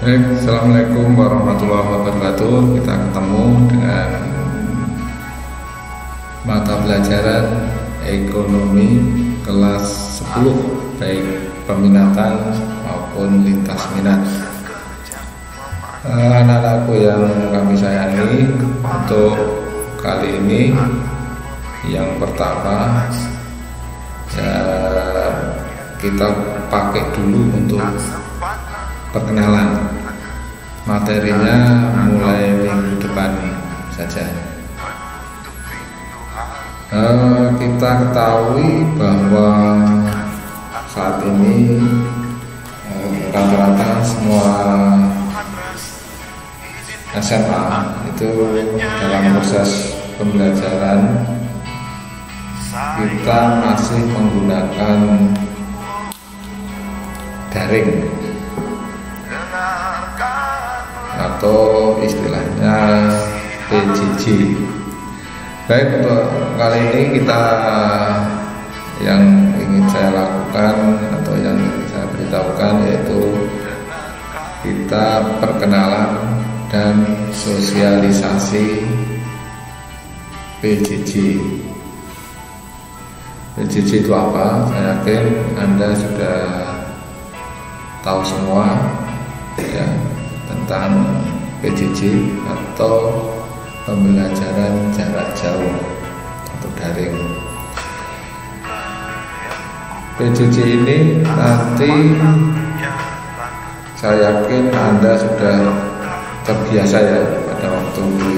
Assalamualaikum warahmatullahi wabarakatuh. Kita ketemu dengan mata pelajaran ekonomi kelas 10, baik peminatan maupun lintas minat. Anak-anakku yang kami sayangi, untuk kali ini yang pertama kita pakai dulu untuk perkenalan. Materinya mulai minggu depan saja. Kita ketahui bahwa saat ini rata-rata semua SMA itu dalam proses pembelajaran kita masih menggunakan daring atau istilahnya PJJ. Baik, untuk kali ini kita yang ingin saya lakukan atau yang saya beritahukan yaitu kita perkenalan dan sosialisasi PJJ. PJJ itu apa? Saya yakin Anda sudah tahu semua ya tentang PJJ atau pembelajaran jarak jauh atau daring. PJJ ini nanti saya yakin Anda sudah terbiasa ya pada waktu di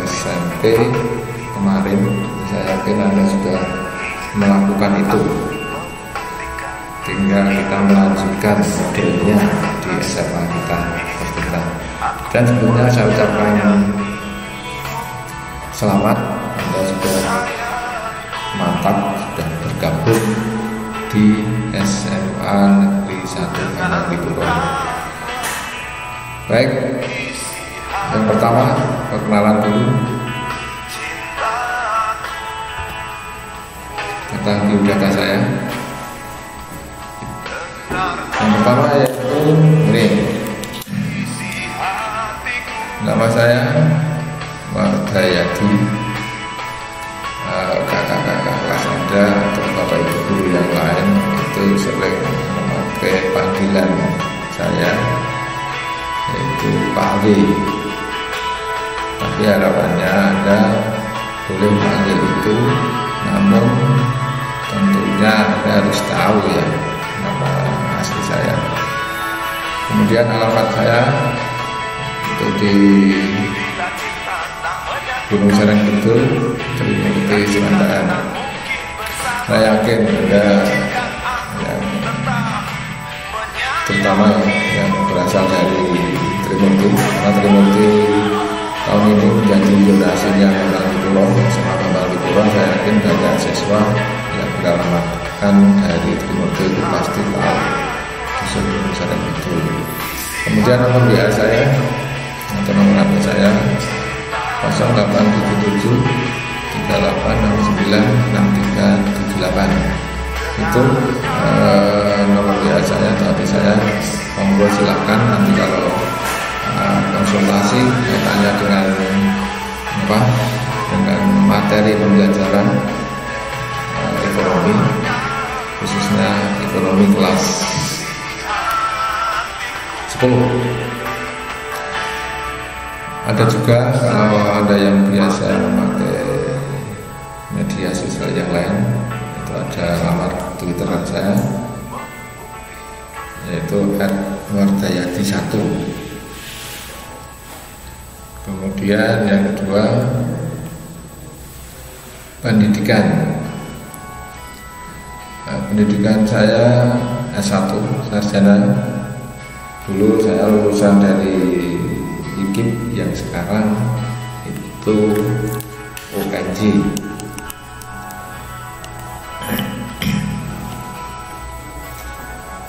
SMP kemarin. Saya yakin Anda sudah melakukan itu. Tinggal kita melanjutkan modelnya di SMA kita. Dan sebelumnya saya ucapkan selamat, Anda sudah mantap, sudah bergabung di SMA Negeri 1 Hamengkubuwono. Baik, yang pertama perkenalan dulu tentang biodata saya. Yang pertama yaitu ini, nama saya Wardayadi. Kakak-kakak kelas Anda atau bapak ibu guru yang lain itu sering memakai panggilan saya yaitu Pak W. Tapi harapannya Anda boleh panggil itu, namun tentunya Anda harus tahu ya nama asli saya. Kemudian alamat saya itu di Gunung Sarengbedul, Trimurti, Selatan. Saya yakin Anda yang terutama yang berasal dari Trimurti, karena Trimurti tahun ini menjadi donasinya Hamengkubuwono, SMA Hamengkubuwono. Saya yakin banyak siswa yang beralamatkan dari Trimurti itu pasti tahu dusun Gunung Sarengbedul. Kemudian nomor WA saya atau nomor HP saya 0877 3869 6378. Itu nomor WA saya atau HP saya. Monggo silakan nanti kalau konsultasi kaitannya dengan dengan materi pembelajaran ekonomi, khususnya ekonomi kelas 10. Ada juga kalau ada yang biasa memakai media sosial yang lain, itu ada alamat Twitter saya yaitu @wardayadi1. Kemudian yang kedua, pendidikan. Pendidikan saya S1 sarjana. Dulu saya lulusan dari IKIP yang sekarang itu UNJ.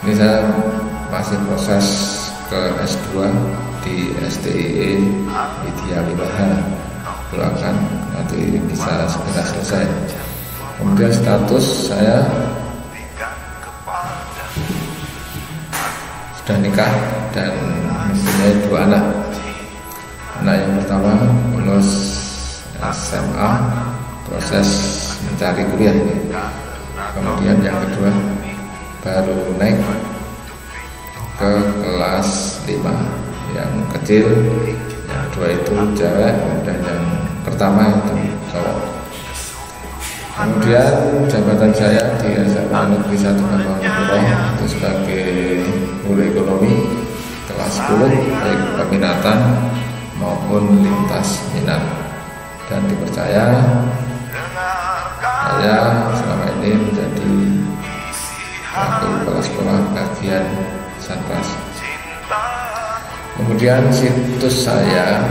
Ini saya masih proses ke S2 di STIE Widya Wibaha. Doakan nanti bisa segera selesai. Kemudian status saya sudah nikah dan mempunyai 2 anak. Anak yang pertama lulus SMA, proses mencari kuliah ini. Kemudian yang kedua baru naik ke kelas 5, yang kecil, yang kedua itu cewek, dan yang pertama itu cowok. Kemudian jabatan saya di SMA Negeri 1 Kemangipuro itu sebagai guru ekonomi kelas 10, baik peminatan maupun lintas minat, dan dipercaya saya selama ini menjadi wakil kepala sekolah bagian Sanpas. Kemudian situs saya,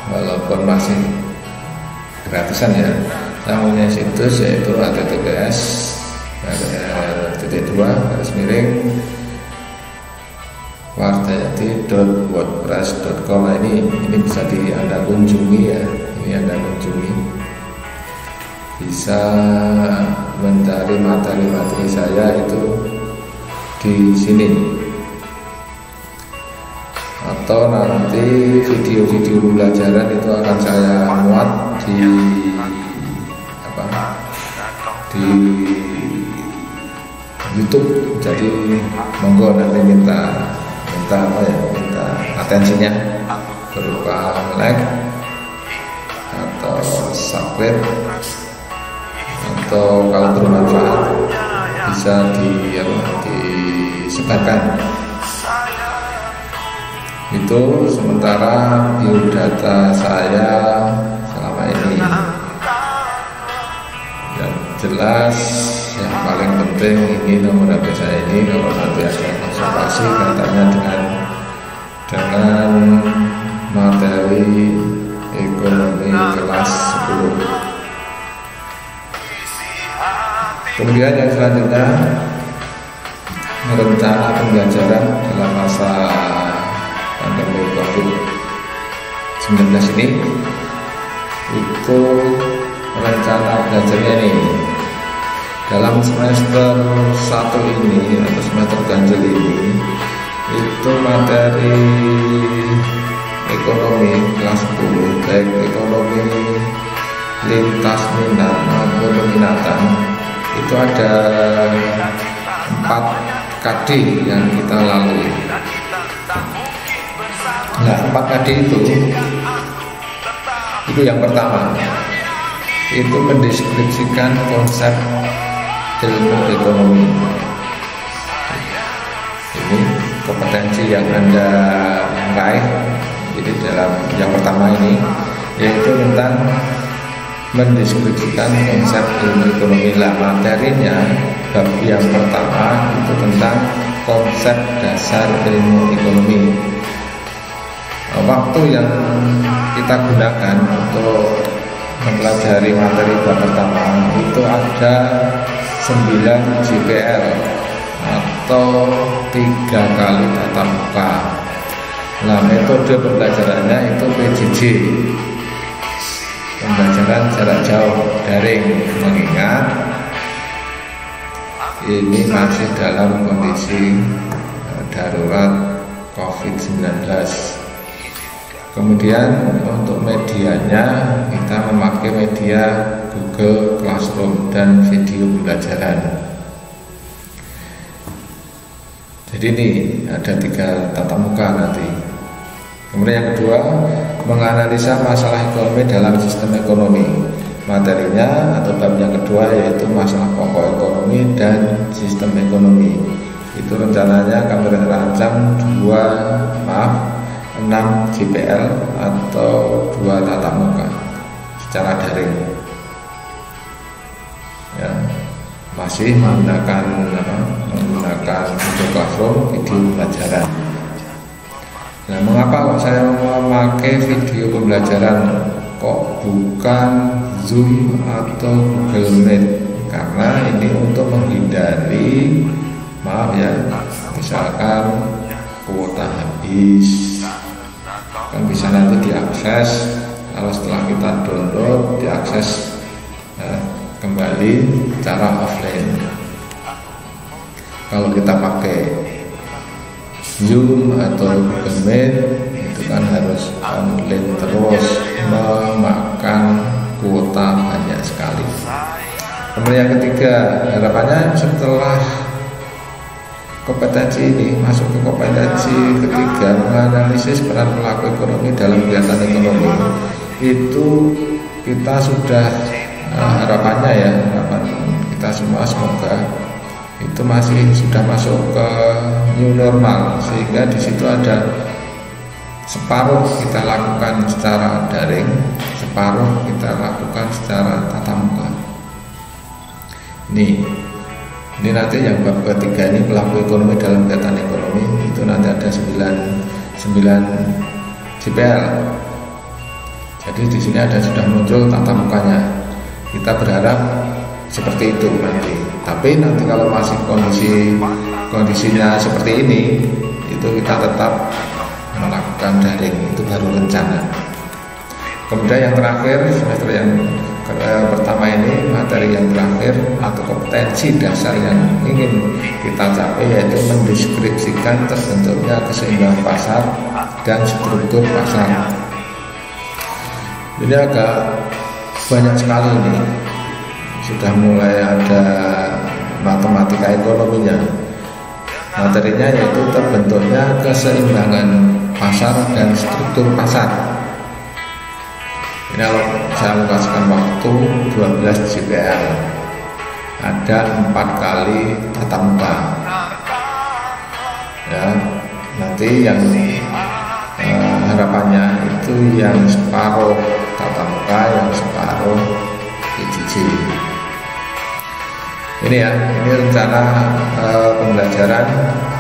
walaupun masih gratisan ya, saya punya situs yaitu https://wardayati.wordpress.com. Ini bisa Anda kunjungi ya, ini Anda kunjungi, bisa mencari materi-materi saya itu di sini, atau nanti video-video pembelajaran itu akan saya muat di YouTube. Jadi monggo nanti minta atensinya berupa like atau subscribe, atau kalau bermanfaat bisa disebarkan. Itu sementara biodata saya selama ini. Yang jelas yang paling penting ini nomor HP saya ini, kalau nanti ada konsultasi katanya dengan materi ekonomi kelas 10. Kemudian yang selanjutnya, rencana pembelajaran dalam masa pandemi COVID-19 ini, itu rencana belajarnya ini dalam semester 1 ini atau semester ganjil ini, itu materi ekonomi kelas 10, baik ekonomi lintas minat maupun peminatan, itu ada 4 KD yang kita lalui. Nah, 4 KD itu yang pertama, itu mendeskripsikan konsep ilmu ekonomi. Ini kompetensi yang Anda raih. Jadi dalam yang pertama ini, yaitu tentang mendeskripsikan konsep ilmu ekonomi. Lah, materinya bab yang pertama itu tentang konsep dasar ilmu ekonomi. Waktu yang kita gunakan untuk mempelajari materi bab pertama itu ada 9 JPL atau 3 kali tatap muka. Nah, metode pembelajarannya itu PJJ, pembelajaran jarak jauh daring, mengingat ini masih dalam kondisi darurat COVID-19. Kemudian untuk medianya kita memakai media Google Classroom dan video pembelajaran. Jadi ini ada 3 tatap muka nanti. Kemudian yang kedua, menganalisa masalah ekonomi dalam sistem ekonomi. Materinya atau bab yang kedua yaitu masalah pokok ekonomi dan sistem ekonomi. Itu rencananya kami rancang 6 JPL atau 2 tatap muka secara daring ya, masih menggunakan Google Classroom, video pembelajaran. Nah, mengapa kok saya memakai video pembelajaran kok bukan Zoom atau Google Meet? Karena ini untuk menghindari, maaf ya, misalkan kuota habis, kan bisa nanti diakses, kalau setelah kita download diakses kembali secara offline. Kalau kita pakai Zoom atau Google Meet itu kan harus online terus, memakan kuota banyak sekali. Kemudian yang ketiga, harapannya setelah kompetensi ini masuk ke kompetensi ketiga, menganalisis peran pelaku ekonomi dalam kegiatan ekonomi, itu kita sudah harapan kita semua semoga itu masih sudah masuk ke new normal, sehingga di situ ada separuh kita lakukan secara daring, separuh kita lakukan secara tatap muka. Ini nanti yang bab ketiga ini, pelaku ekonomi dalam kegiatan ekonomi, itu nanti ada 9 JPL. Jadi di sini sudah muncul tatap mukanya. Kita berharap seperti itu nanti. Tapi nanti kalau masih kondisinya seperti ini, itu kita tetap melakukan daring, itu baru rencana. Kemudian yang terakhir, semester yang pertama ini, materi yang terakhir atau kompetensi dasar yang ingin kita capai, yaitu mendeskripsikan terbentuknya keseimbangan pasar dan struktur pasar. Ini agak banyak sekali ini, sudah mulai ada matematika ekonominya. Materinya yaitu terbentuknya keseimbangan pasar dan struktur pasar. Ini kalau saya kasihkan waktu 12 JPL, ada 4 kali tatap muka. Ya, nanti yang harapannya itu yang separuh tatap muka, yang separuh PJJ. Ini rencana pembelajaran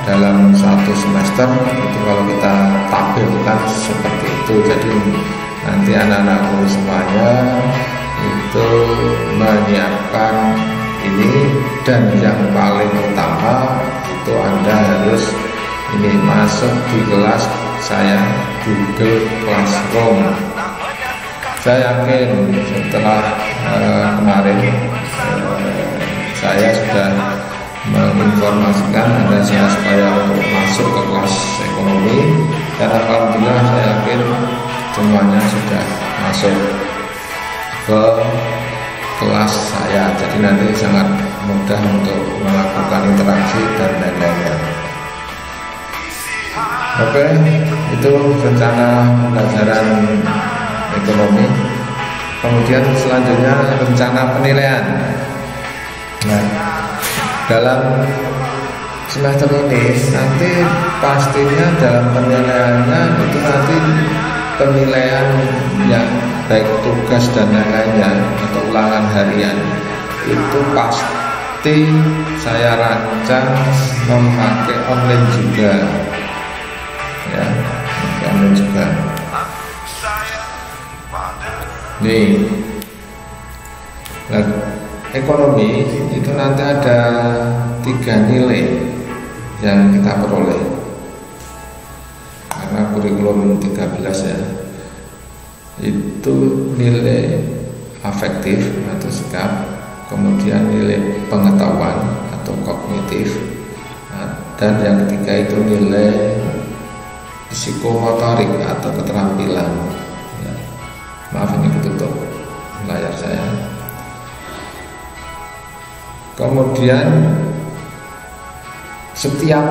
dalam 1 semester itu kalau kita tampilkan seperti itu. Jadi nanti anak-anakku semuanya itu menyiapkan ini, dan yang paling utama itu Anda harus ini masuk di kelas saya, Google Classroom. Saya yakin setelah kemarin saya sudah menginformasikan Anda supaya untuk masuk ke kelas ekonomi, dan alhamdulillah saya yakin semuanya sudah masuk ke kelas saya. Jadi nanti sangat mudah untuk melakukan interaksi dan lain-lainnya. Oke, itu rencana pembelajaran ekonomi. Kemudian selanjutnya rencana penilaian. Nah, dalam semester ini nanti pastinya dalam penilaiannya itu nanti penilaian yang baik tugas dan lain-lainnya atau ulangan harian itu pasti saya rancang memakai online juga, ya, online juga. Nih, nah, ekonomi itu nanti ada 3 nilai yang kita peroleh karena kurikulum 13 ya. Itu nilai afektif atau sikap, kemudian nilai pengetahuan atau kognitif, dan yang ketiga itu nilai psikomotorik atau keterampilan. Nah, maaf ini ketutup layar saya. Kemudian setiap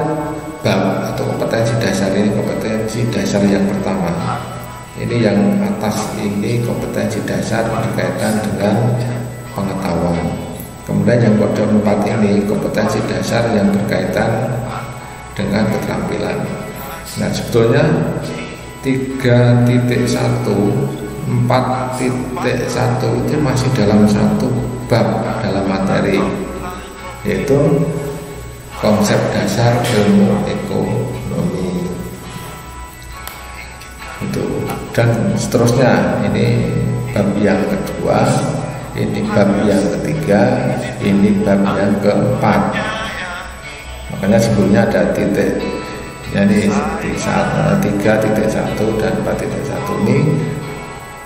bab atau kompetensi dasar ini, kompetensi dasar yang pertama ini, yang atas ini kompetensi dasar berkaitan dengan pengetahuan. Kemudian yang kode 4 ini kompetensi dasar yang berkaitan dengan keterampilan. Nah, sebetulnya 3.1, 4.1 itu masih dalam satu bab dalam materi, yaitu konsep dasar ilmu ekonomi itu, dan seterusnya. Ini bab yang kedua, ini bab yang ketiga, ini bab yang keempat. Makanya sebelumnya ada titik, jadi di saat 3.1 dan 4.1 ini,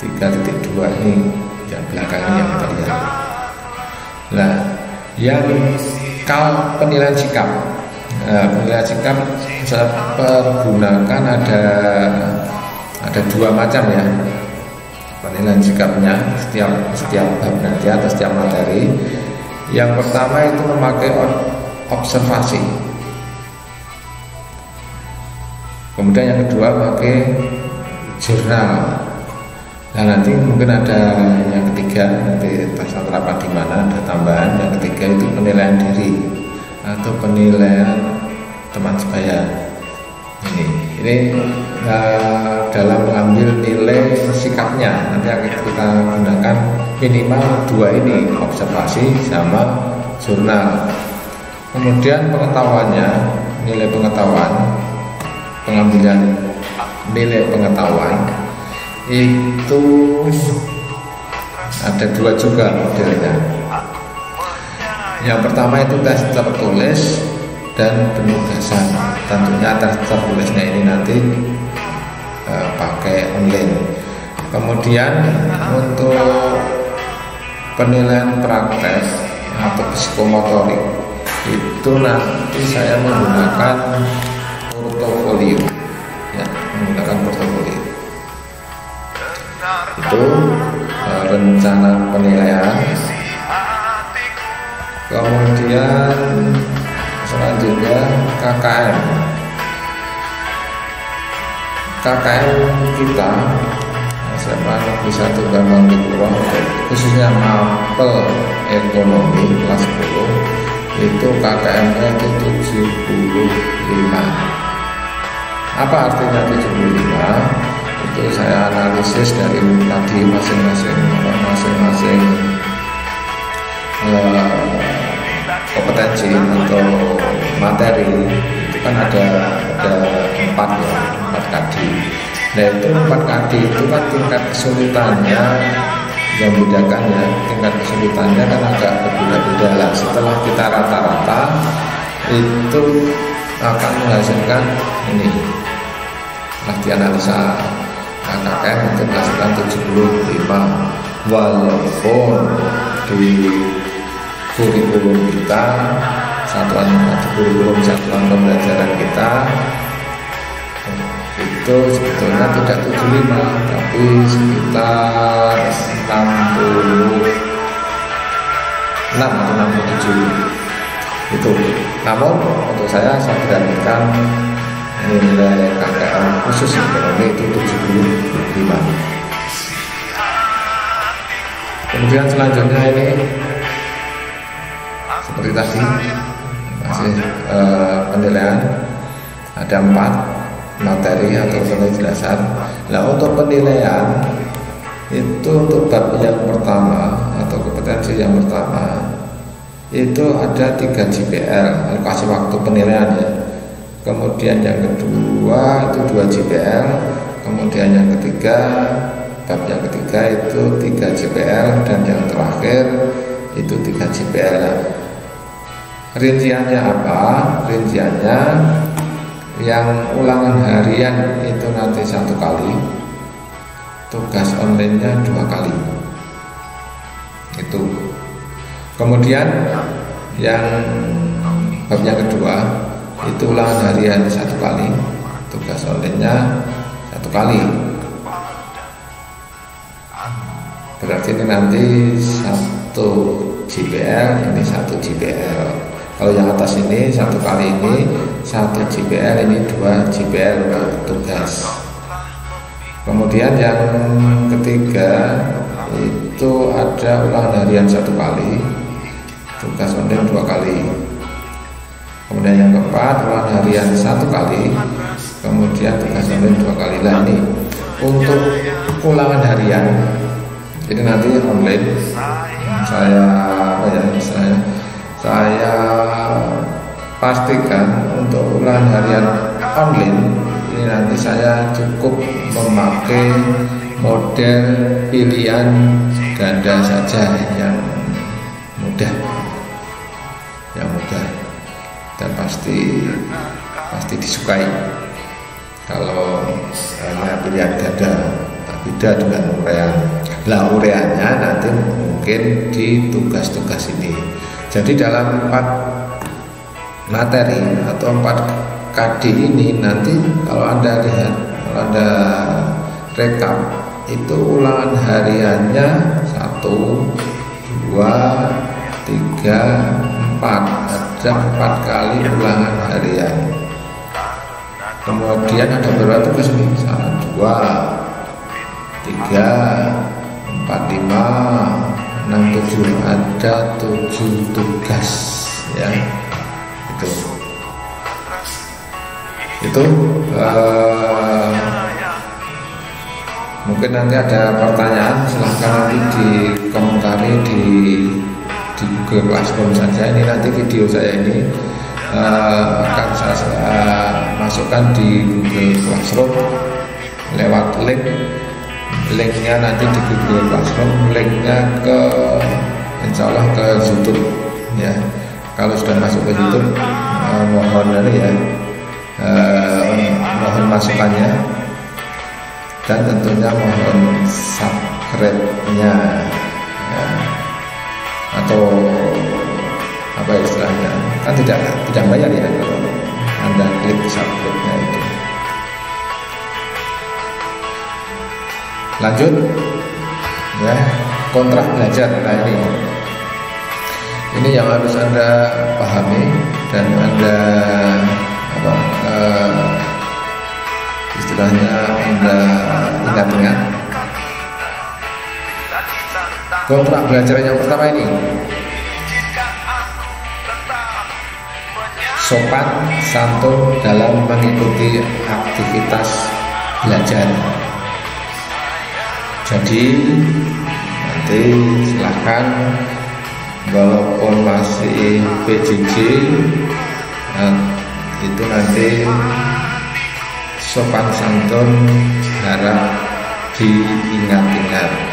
3.2 ini yang belakang ini yang kita lihat. Nah, yang penilaian sikap. penilaian sikap saya pergunakan ada dua macam ya penilaian sikapnya setiap bab nanti atau setiap materi. Yang pertama itu memakai observasi, kemudian yang kedua memakai jurnal. Nah nanti mungkin ada yang ketiga, nanti terapkan di mana ada tambahan. Yang ketiga itu penilaian diri atau penilaian teman sebaya. Ini dalam mengambil nilai sikapnya nanti akan kita gunakan minimal dua ini, observasi sama jurnal. Kemudian pengetahuannya, nilai pengetahuan, pengambilan nilai pengetahuan itu ada dua juga modelnya. Yang pertama itu tes tertulis dan penugasan. Tentunya tes tertulisnya ini nanti pakai online. Kemudian untuk penilaian praktek atau psikomotorik itu nanti saya menggunakan portofolio ya, menggunakan portofolio. Itu rencana penilaian. Kemudian selanjutnya KKM kita SMA Negeri 1 Bambang Dipuro, khususnya mapel ekonomi kelas 10 itu KKM-nya itu 75. Apa artinya 75? Itu saya analisis dari tadi masing-masing kompetensi atau materi itu kan ada 4 kadi. Nah itu 4 kadi itu kan tingkat kesulitannya yang bedakannya, tingkat kesulitannya kan agak berbeda-beda lah. Setelah kita rata-rata itu akan menghasilkan ini. Nah dianalisa KKM itu menghasilkan 75, walaupun di kurikulum kita kurikulum satuan pembelajaran kita itu sebetulnya tidak 75 tapi sekitar 66 atau 67 itu. Namun untuk saya beranikan nilai KKM khusus ekonomi itu 75. Kemudian selanjutnya ini seperti tadi masih penilaian ada 4 materi atau penilaian dasar. Nah untuk penilaian itu untuk bab yang pertama atau kompetensi yang pertama itu ada 3 JPL alokasi waktu penilaian ya. Kemudian yang kedua itu 2 JPL. Kemudian yang ketiga, bab yang ketiga itu 3 JPL dan yang terakhir itu 3 JPL. Rinciannya apa? Rinciannya yang ulangan harian itu nanti 1 kali, tugas online-nya 2 kali. Itu. Kemudian yang bab yang kedua itu ulangan harian 1 kali, tugas online-nya 1 kali. Berarti ini nanti 1 JPL, ini 1 JPL. Kalau yang atas ini 1 kali ini 1 JPL, ini 2 JPL tugas. Kemudian yang ketiga itu ada ulangan harian 1 kali, tugas online 2 kali. Kemudian yang keempat ulangan harian 1 kali, kemudian tugas online 2 kali. Nah ini untuk ulangan harian ini nanti online saya pastikan untuk ulangan harian online ini nanti saya cukup memakai model pilihan ganda saja yang mudah dan pasti disukai. Kalau hanya pilihan ganda beda dengan urean. Lah ureannya nanti mungkin di tugas-tugas ini. Jadi dalam materi atau 4KD ini nanti kalau Anda lihat, kalau Anda rekap itu ulangan hariannya 1, 2, 3, 4, ada 4 kali ulangan harian. Kemudian ada berapa tugas nih? 1, 2, 3, 4, 5, 6, 7, ada 7 tugas ya. Itu mungkin nanti ada pertanyaan, silahkan nanti dikomentari di Google Classroom saja. Ini nanti video saya ini akan saya masukkan di Google Classroom lewat linknya nanti di Google Classroom, linknya ke insya Allah ke YouTube ya. Kalau sudah masuk ke YouTube mohon mohon masukannya dan tentunya mohon subscribe-nya ya. Atau apa istilahnya, kan tidak bayar ya kalau Anda klik subscribe-nya itu. Lanjut ya, kontrak belajar. Nah ini yang harus Anda pahami dan Anda istilahnya Anda ingat-ingat. Kontrak belajar yang pertama ini sopan santun dalam mengikuti aktivitas belajar. Jadi nanti silahkan walaupun masih PJJ itu nanti sopan santun harap diingat-ingat.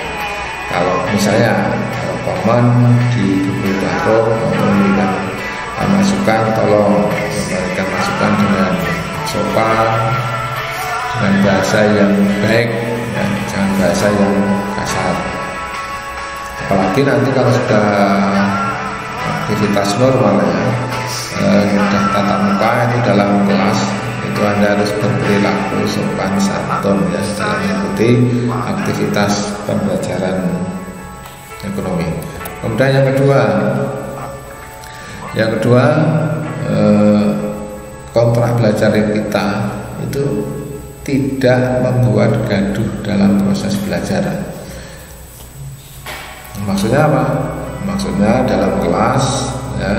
Kalau misalnya komen di Google Classroom memberikan masukan, tolong memberikan masukan dengan sopan, dengan bahasa yang baik ya, jangan bahasa yang kasar. Apalagi nanti kalau sudah aktivitas normal ya, sudah tatap muka itu dalam kelas, itu Anda harus berperilaku sopan santun ya dalam mengikuti aktivitas pembelajaran ekonomi. Kemudian yang kedua kontrak belajar kita itu tidak membuat gaduh dalam proses belajar. Maksudnya apa? Maksudnya dalam kelas ya,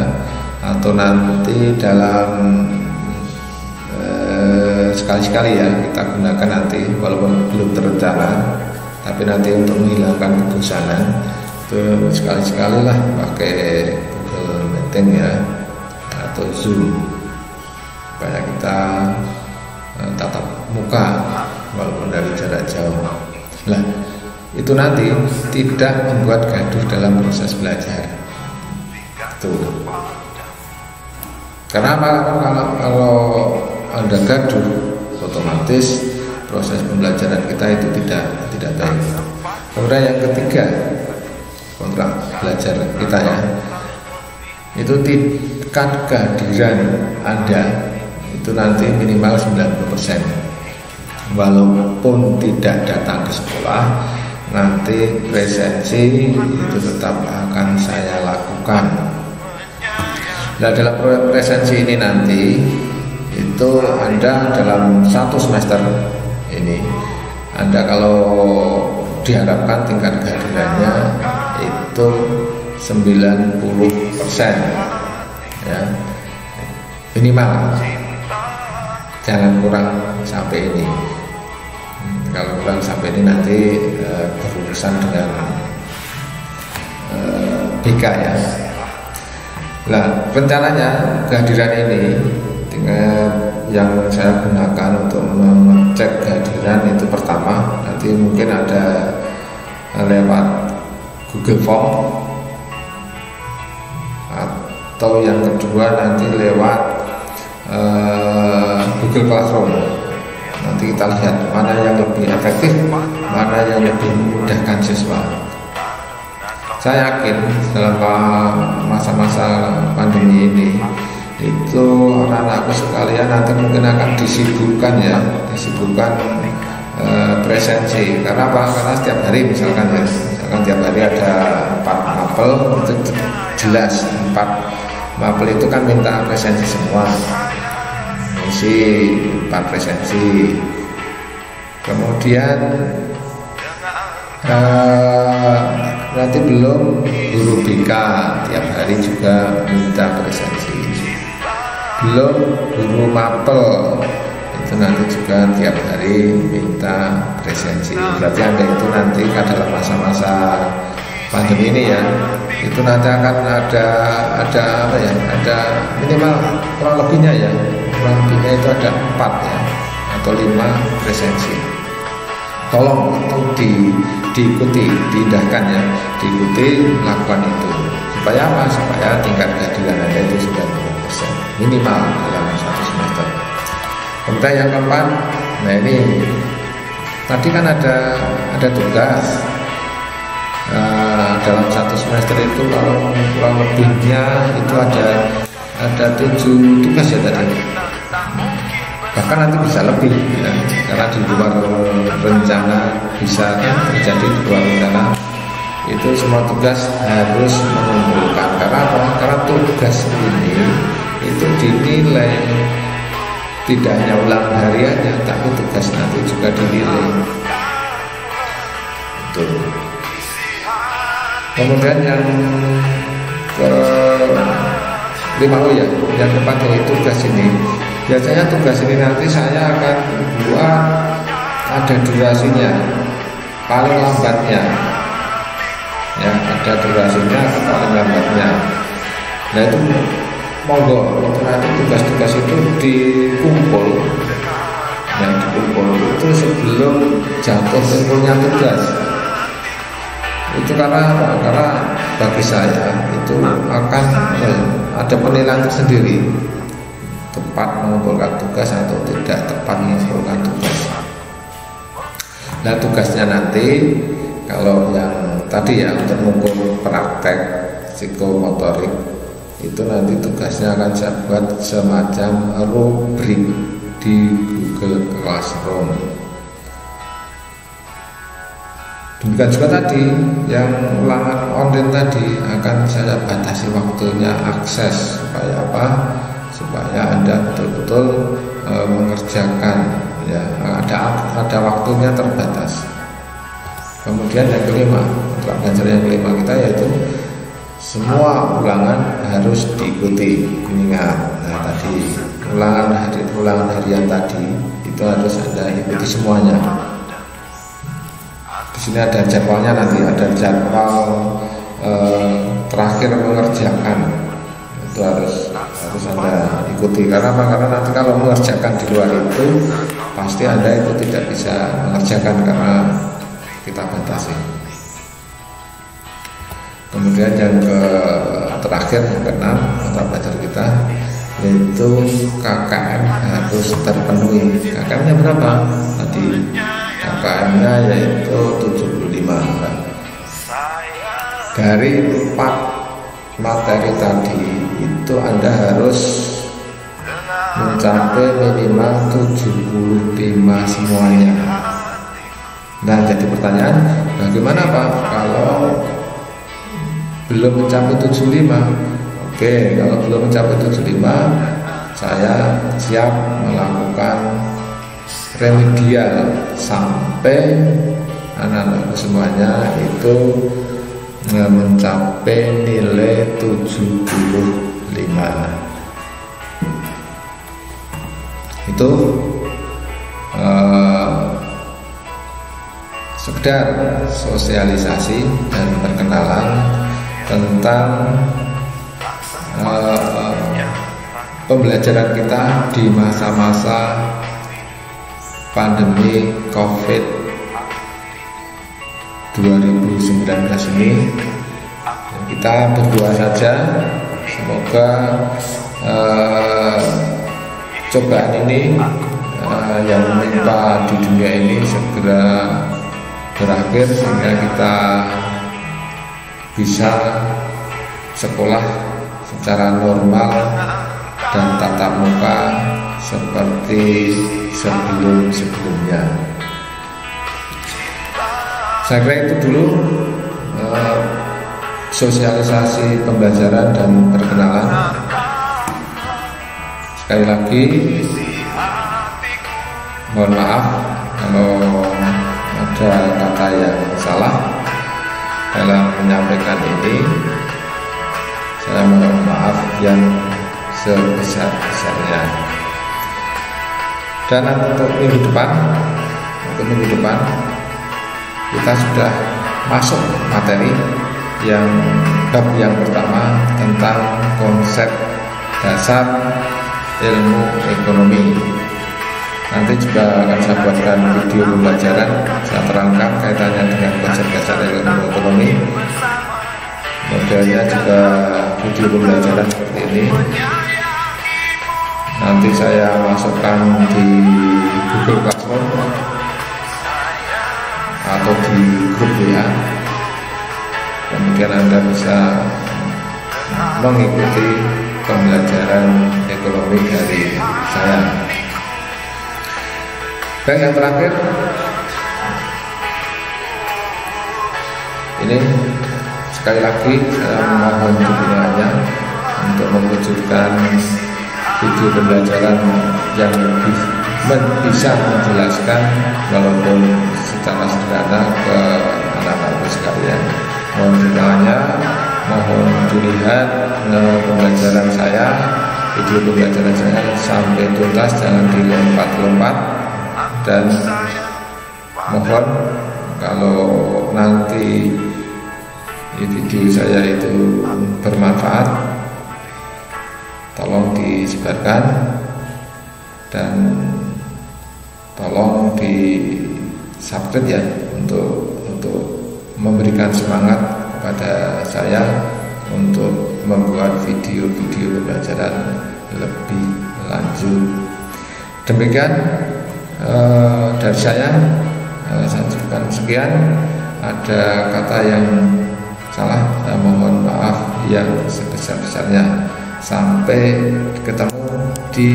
atau nanti dalam sekali-sekali ya kita gunakan nanti, walaupun belum terencana, tapi nanti untuk menghilangkan kebosanan itu sekali-sekali lah pakai Google Meeting ya atau Zoom supaya kita tatap muka walaupun dari jarak jauh. Nah itu nanti tidak membuat gaduh dalam proses belajar. Tuh. Karena kalau Anda gaduh, otomatis proses pembelajaran kita itu tidak baik. Kemudian yang ketiga, kontrak belajar kita ya, itu tingkat kehadiran Anda itu nanti minimal 90%. Walaupun tidak datang ke sekolah, nanti presensi itu tetap akan saya lakukan. Nah dalam presensi ini nanti itu Anda dalam 1 semester ini Anda kalau diharapkan tingkat kehadirannya itu 90% ya minimal, jangan kurang sampai ini. Kalau kurang sampai ini nanti berurusan dengan BK ya. Nah rencananya kehadiran ini dengan yang saya gunakan untuk mengecek kehadiran itu pertama nanti mungkin ada lewat Google Form, atau yang kedua nanti lewat Google Classroom. Nanti kita lihat mana yang lebih efektif, mana yang lebih memudahkan siswa. Saya yakin selama masa-masa pandemi ini itu anak-anakku sekalian nanti mungkin akan disibukkan ya, presensi. Karena apa? Karena setiap hari misalkan tiap hari ada 4 mapel, itu jelas 4 mapel itu kan minta presensi semua, isi 4 presensi. Kemudian nanti belum guru BK tiap hari juga minta presensi, belum guru mapel itu nanti juga tiap hari minta presensi. Berarti Anda itu nanti dalam masa-masa pandemi ini ya, itu nanti akan ada apa ya, ada minimal kurang lebihnya itu ada 4 ya atau 5 presensi. Tolong itu diikuti, diindahkan ya, diikuti, lakukan itu supaya apa? Supaya tingkat kehadiran Anda itu 90% minimal dalam 1 semester. Kemudian yang keempat, nah ini tadi kan ada tugas dalam 1 semester itu, kalau kurang lebihnya itu ada 7 tugas ya tadi. Bahkan nanti bisa lebih ya, karena di luar rencana bisa terjadi di luar rencana. Itu semua tugas harus mengumpulkan. Karena apa? Karena tugas ini itu dinilai tidak hanya ulang hariannya, tapi tugas nanti juga dinilai. Itu. Kemudian yang ke-5 yang keempat yaitu tugas ini. Biasanya tugas ini nanti saya akan buat ada durasinya, paling lambatnya ya, ada durasinya paling lambatnya. Nah itu monggo itu nanti tugas-tugas itu dikumpul itu sebelum jatuh temponya tugas. Itu karena bagi saya itu akan ada penilaian tersendiri, tepat mengumpulkan tugas atau tidak tepat mengumpulkan tugas. Nah tugasnya nanti kalau yang tadi ya untuk mengukur praktek psikomotorik itu nanti tugasnya akan saya buat semacam rubrik di Google Classroom. Demikian juga tadi yang ulangan online tadi akan saya batasi waktunya akses supaya apa? Supaya Anda betul-betul mengerjakan ya, ada waktunya terbatas. Kemudian yang kelima, untuk pelajaran yang kelima kita yaitu semua ulangan harus diikuti. Ingat, nah tadi ulangan harian tadi itu harus Anda ikuti semuanya. Di sini ada jadwalnya, nanti ada jadwal terakhir mengerjakan, itu harus Anda ikuti. Karena apa? Karena nanti kalau mengerjakan di luar itu pasti Anda itu tidak bisa mengerjakan karena kita batasi. Kemudian yang terakhir yang keenam mata pelajaran kita yaitu KKM harus terpenuhi. KKM-nya berapa? Tadi KKM-nya yaitu 75. Dari 4 materi tadi itu Anda harus mencapai minimal 75 semuanya. Nah jadi pertanyaan, bagaimana Pak kalau belum mencapai 75? Oke, kalau belum mencapai 75 saya siap melakukan remedial sampai anak-anakku semuanya itu mencapai nilai 75. Itu sekedar sosialisasi dan perkenalan tentang pembelajaran kita di masa-masa pandemi COVID 2019 ini. Kita berdoa saja semoga cobaan ini yang menimpa di dunia ini segera berakhir sehingga kita bisa sekolah secara normal dan tatap muka seperti sebelum-sebelumnya. Saya kira itu dulu sosialisasi pembelajaran dan perkenalan. Sekali lagi mohon maaf kalau ada kata yang salah dalam menyampaikan ini. Saya mohon maaf yang sebesar-besarnya. Dan untuk minggu depan kita sudah masuk materi yang bab yang pertama tentang konsep dasar ilmu ekonomi. Nanti juga akan saya buatkan video pembelajaran, saya terangkan kaitannya dengan konsep dasar ilmu ekonomi. Modelnya juga video pembelajaran seperti ini. Nanti saya masukkan di Google Classroom atau di grup WA. Kemudian Anda bisa mengikuti pembelajaran ekonomi dari saya. Dan yang terakhir, ini sekali lagi saya mohon dukungannya untuk mewujudkan video pembelajaran yang lebih bisa menjelaskan walaupun secara sederhana ke anak-anak sekalian. Mohon dukungannya, mohon dilihat pembelajaran saya, video pembelajaran saya sampai tuntas, jangan dilompat-lompat. Dan mohon kalau nanti video saya itu bermanfaat, tolong disebarkan dan tolong di subscribe ya, untuk memberikan semangat kepada saya untuk membuat video-video pembelajaran lebih lanjut. Demikian dari saya cukupkan sekian. Ada kata yang salah, mohon maaf yang sebesar-besarnya. Sampai ketemu di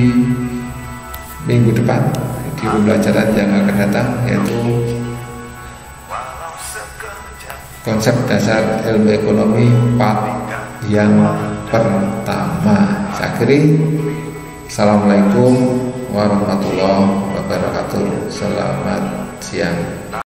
minggu depan di pembelajaran yang akan datang, yaitu konsep dasar ilmu ekonomi part yang pertama. Saya akhiri. Assalamualaikum warahmatullahi wabarakatuh. Selamat siang.